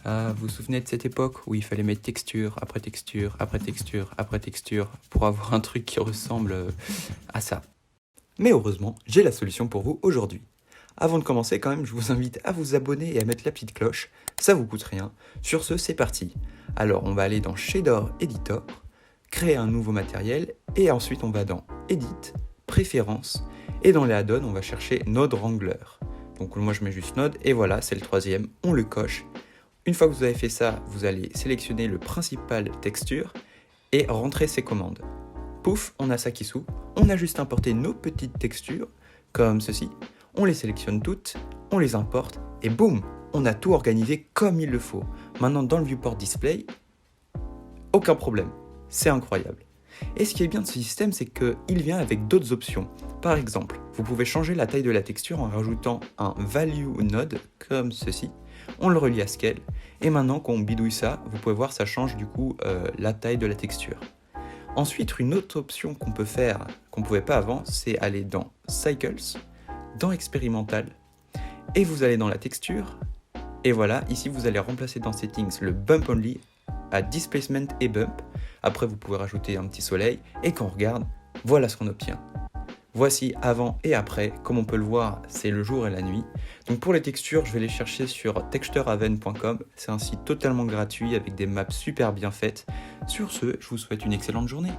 Ah, vous vous souvenez de cette époque où il fallait mettre texture, après texture, après texture, après texture, pour avoir un truc qui ressemble à ça. Mais heureusement, j'ai la solution pour vous aujourd'hui. Avant de commencer, quand même, je vous invite à vous abonner et à mettre la petite cloche, ça vous coûte rien. Sur ce, c'est parti. Alors, on va aller dans Shader Editor, créer un nouveau matériel, et ensuite on va dans Edit, Préférences, et dans les add-ons, on va chercher Node Wrangler. Donc moi je mets juste Node, et voilà, c'est le troisième, on le coche. Une fois que vous avez fait ça, vous allez sélectionner le principal texture et rentrer ses commandes. Pouf, on a ça qui s'ouvre. On a juste importé nos petites textures, comme ceci. On les sélectionne toutes, on les importe, et boum, on a tout organisé comme il le faut. Maintenant, dans le viewport display, aucun problème. C'est incroyable. Et ce qui est bien de ce système, c'est qu'il vient avec d'autres options. Par exemple, vous pouvez changer la taille de la texture en rajoutant un value node, comme ceci. On le relie à scale, et maintenant quand on bidouille ça, vous pouvez voir ça change du coup la taille de la texture. Ensuite, une autre option qu'on peut faire, qu'on ne pouvait pas avant, c'est aller dans Cycles, dans Expérimental, et vous allez dans la texture, et voilà, ici vous allez remplacer dans Settings le Bump Only à Displacement et Bump. Après vous pouvez rajouter un petit soleil, et quand on regarde, voilà ce qu'on obtient. Voici avant et après, comme on peut le voir, c'est le jour et la nuit. Donc pour les textures, je vais les chercher sur texturehaven.com, c'est un site totalement gratuit avec des maps super bien faites. Sur ce, je vous souhaite une excellente journée.